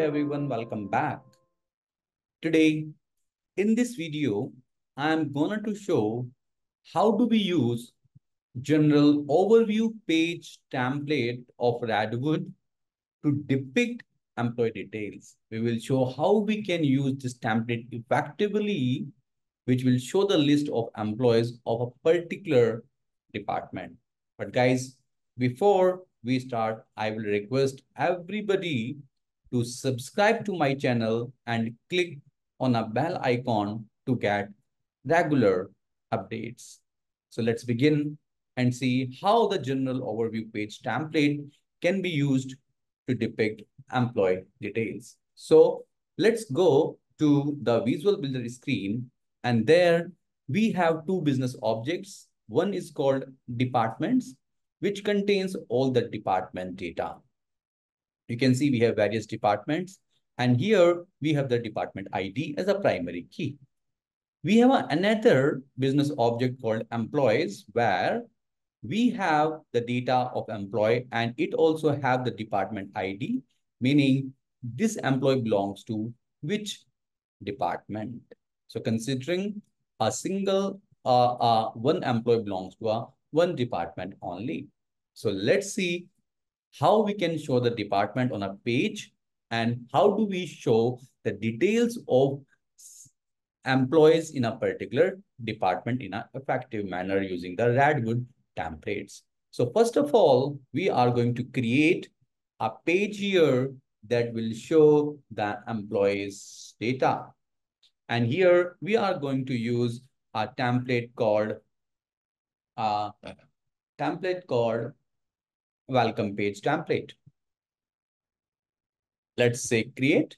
everyone, welcome back. Today, in this video, I'm going to show how do we use general overview page template of Redwood to depict employee details. We will show how we can use this template effectively, which will show the list of employees of a particular department. But guys, before we start, I will request everybody to subscribe to my channel and click on a bell icon to get regular updates. So let's begin and see how the general overview page template can be used to depict employee details. So let's go to the visual builder screen, and there we have two business objects. One is called departments, which contains all the department data. You can see we have various departments, and here we have the department ID as a primary key. We have another business object called employees, where we have the data of employee, and it also have the department ID, meaning this employee belongs to which department. So considering a single one employee belongs to one department only. So let's see how we can show the department on a page, and how do we show the details of employees in a particular department in an effective manner using the Redwood templates. So first of all, we are going to create a page here that will show the employees data. And here we are going to use a template called welcome page template. Let's say create.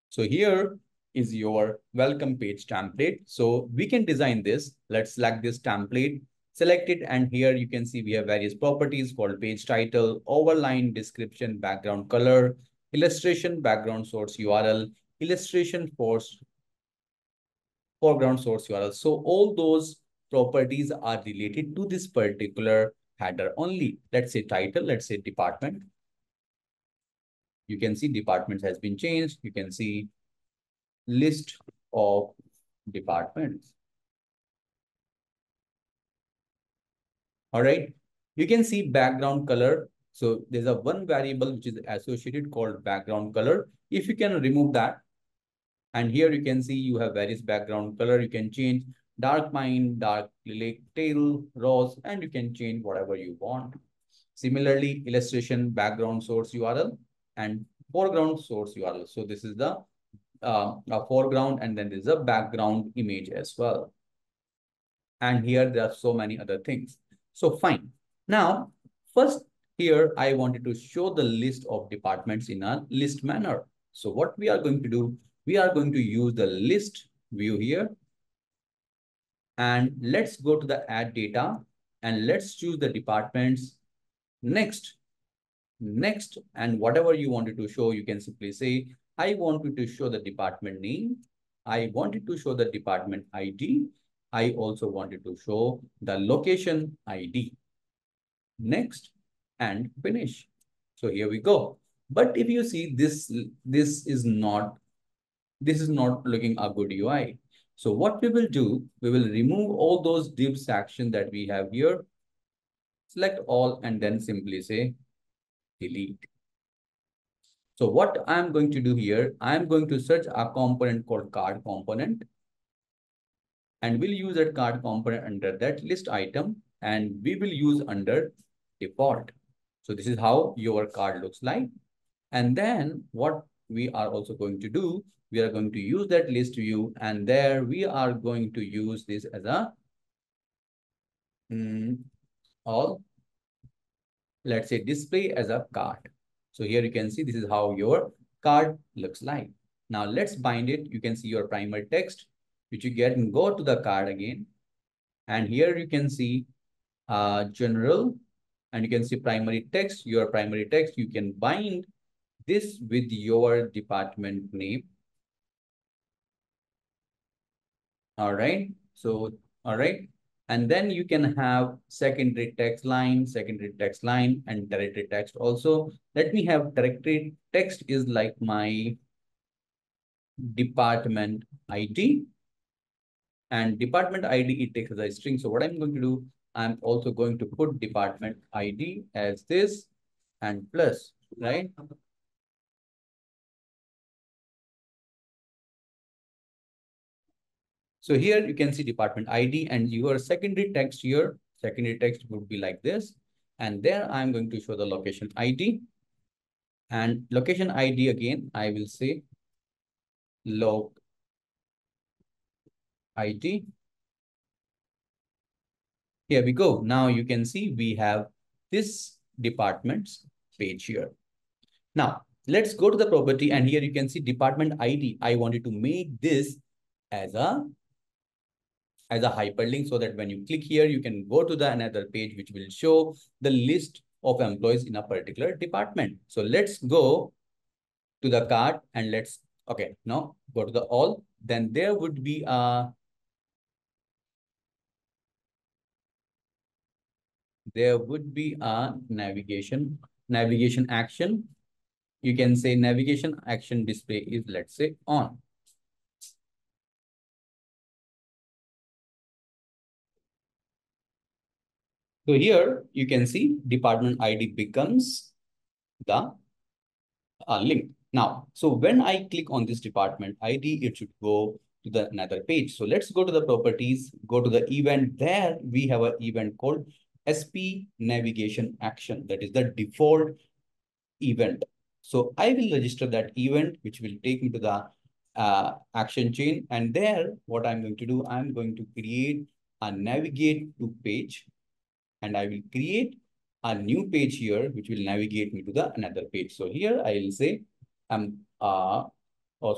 So here is your welcome page template. So we can design this. Let's select this template, select it, and here you can see we have various properties called page title, overline, description, background color, illustration, background source URL, illustration foreground source URL. So all those properties are related to this particular header only. Let's say title, let's say department. You can see departments has been changed. You can see list of departments. All right. You can see background color. So there's a one variable which is associated called background color. If you can remove that, and here you can see you have various background color. You can change dark pine, dark lilac, tail, rose, and you can change whatever you want. Similarly, illustration, background source URL, and foreground source URL. So this is the foreground, and then there's a background image as well. And here there are so many other things. So fine. Now, first here I wanted to show the list of departments in a list manner. So what we are going to do, we are going to use the list view here. And let's go to the add data, and let's choose the departments. Next, and whatever you wanted to show, you can simply say, I wanted to show the department name. I wanted to show the department ID. I also wanted to show the location ID. Next, and finish. So here we go. But if you see this is not looking a good UI. So what we will do, we will remove all those div section that we have here. Select all and then simply say delete. So what I'm going to do here, I'm going to search a component called card component, and we'll use that card component under that list item, and we will use under default. So this is how your card looks like. And then what we are also going to do, we are going to use that list view, and there we are going to use this as a let's say display as a card. So here you can see this is how your card looks like. Now let's bind it. You can see your primary text, which you get, and go to the card again. And here you can see general, and you can see primary text, your primary text. You can bind this with your department name. All right. So, all right. And then you can have secondary text line, and directory text also. Let me have directory text is like my department ID. And department ID, it takes as a string. So what I'm going to do, I'm also going to put department ID as this and plus, right? So here you can see department ID and your secondary text here, secondary text would be like this. And there I'm going to show the location ID. And location ID again, I will say log ID. Here we go. Now you can see we have this department's page here. Now let's go to the property and here you can see department ID. I wanted to make this as a hyperlink so that when you click here, you can go to the another page which will show the list of employees in a particular department. So let's go to the cart and let's, okay, now go to the all. Then there would be a navigation action. You can say navigation action display is, let's say, on. So here you can see department ID becomes the link. Now, so when I click on this department ID, it should go to the another page. So let's go to the properties, go to the event. There we have an event called SP navigation action. That is the default event. So I will register that event, which will take me to the action chain. And there, what I'm going to do, I'm going to create a navigate to page. And I will create a new page here, which will navigate me to the another page. So here I will say, oh,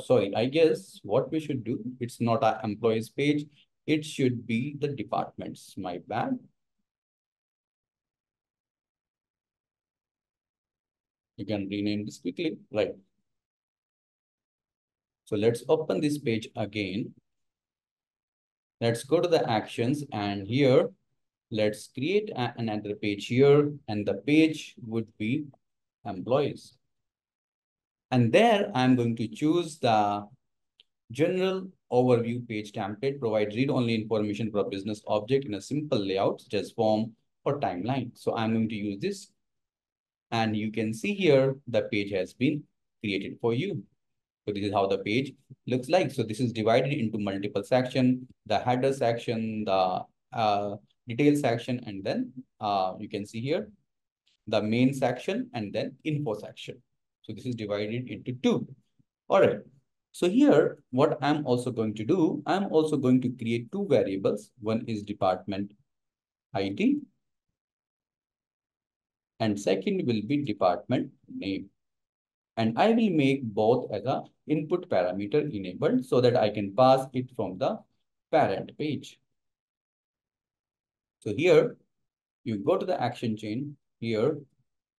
sorry, I guess what we should do, it's not an employees page. It should be the departments, my bad. You can rename this quickly, right? So let's open this page again. Let's go to the actions and here, let's create another page here and the page would be employees. And there I'm going to choose the general overview page template, provide read-only information for a business object in a simple layout, such as form or timeline. So I'm going to use this. And you can see here, the page has been created for you. So this is how the page looks like. So this is divided into multiple sections, the header section, the detail section, and then you can see here, the main section and then info section. So this is divided into two. All right. So here, what I'm also going to do, I'm also going to create two variables. One is department ID and second will be department name. And I will make both as a input parameter enabled so that I can pass it from the parent page. So here you go to the action chain here.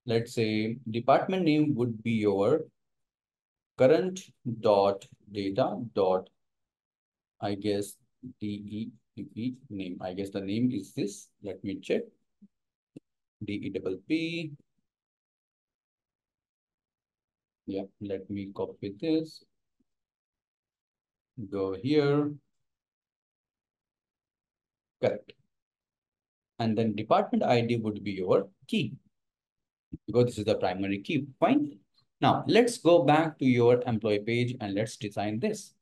Let's say department name would be your current dot data dot, I guess, DEP name. I guess the name is this. Let me check. DEPP. Yeah, let me copy this. Go here. Correct. And then department ID would be your key, because this is the primary key. Fine. Now let's go back to your employee page and let's design this.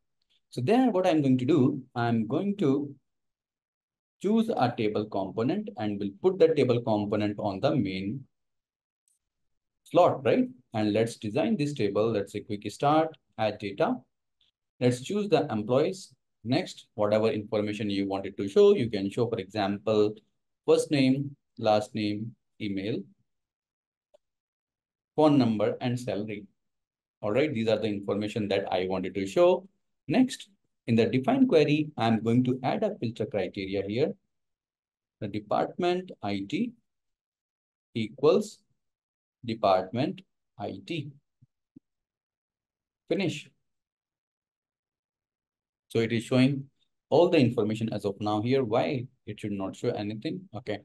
So there, what I'm going to do, I'm going to choose a table component and we'll put the table component on the main slot, right? And let's design this table. Let's say quick start, add data. Let's choose the employees. Next, whatever information you wanted to show, you can show, for example, first name, last name, email, phone number, and salary. All right, these are the information that I wanted to show. Next, in the define query, I'm going to add a filter criteria here. The department ID equals department ID. Finish. So it is showing all the information as of now here. Why it should not show anything? Okay.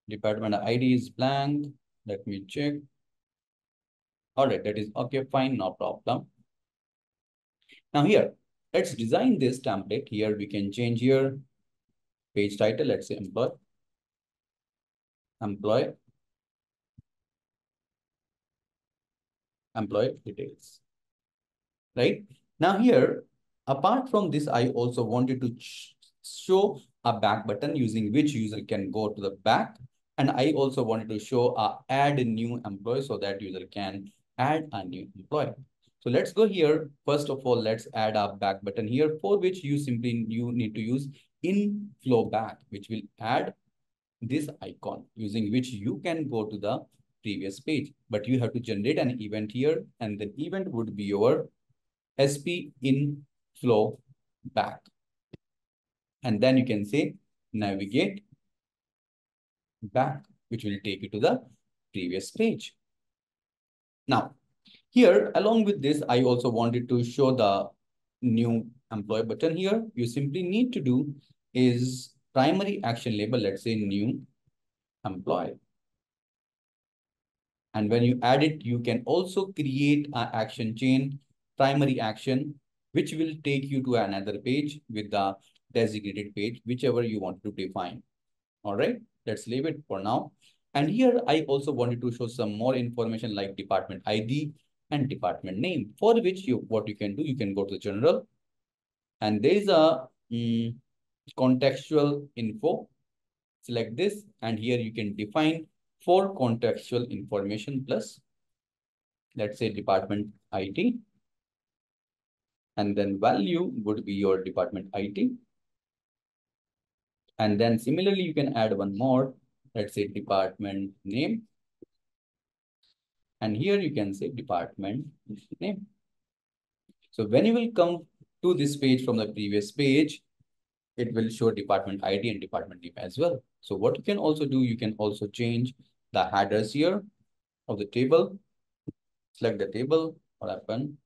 Department ID is blank. Let me check. All right, that is okay, fine, no problem. Now here, let's design this template. Here we can change here page title. Let's say employee details. Right? Now here, apart from this, I also wanted to show a back button using which user can go to the back. And I also wanted to show a add a new employee so that user can add a new employee. So let's go here. First of all, let's add a back button here, for which you need to use inflow back, which will add this icon using which you can go to the previous page. But you have to generate an event here, and the event would be your SP inflow back. And then you can say navigate back, which will take you to the previous page. Now, here, along with this, I also wanted to show the new employee button here. You simply need to do is primary action label, let's say new employee. And when you add it, you can also create an action chain, primary action, which will take you to another page with the designated page, whichever you want to define. All right, let's leave it for now. And here I also wanted to show some more information like department ID and department name, for which what you can do, you can go to the general, and there is a contextual info. Select this, and here you can define for contextual information plus, let's say, department IT, and then value would be your department IT. And then similarly, you can add one more, let's say department name. And here you can say department name. So when you will come to this page from the previous page, it will show department ID and department name as well. So what you can also do, you can also change the headers here of the table. Select the table, what happened?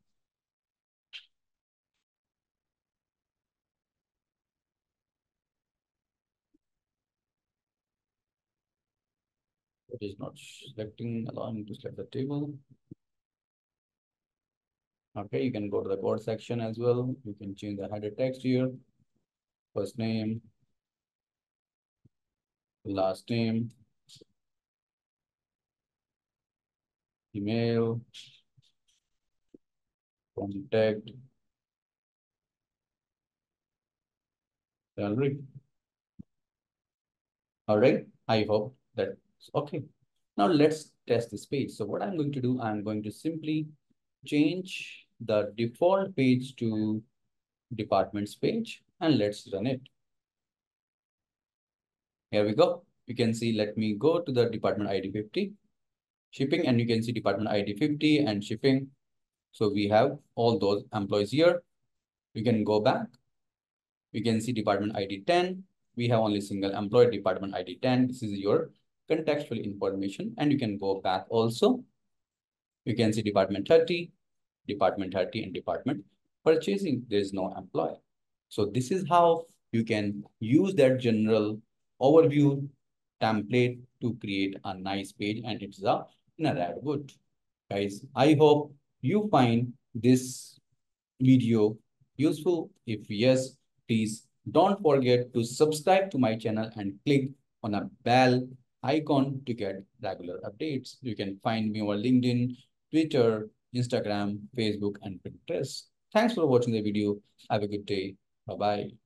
It is not selecting, allowing to select the table. Okay, you can go to the code section as well. You can change the header text here. First name, last name, email, contact, salary. All right, I hope that's okay. Now let's test this page. So what I'm going to do, I'm going to simply change the default page to departments page, and let's run it. Here we go. You can see, let me go to the department ID 50, shipping, and you can see department ID 50 and shipping. So we have all those employees here. We can go back. We can see department ID 10. We have only single employee, department ID 10. This is your contextual information, and you can go back also. You can see department 30, and department purchasing. There is no employee. So this is how you can use that general overview template to create a nice page, and it's in a Redwood. Guys, I hope you find this video useful. If yes, please don't forget to subscribe to my channel and click on a bell icon to get regular updates. You can find me on LinkedIn, Twitter, Instagram, Facebook, and Pinterest. Thanks for watching the video. Have a good day. Bye-bye.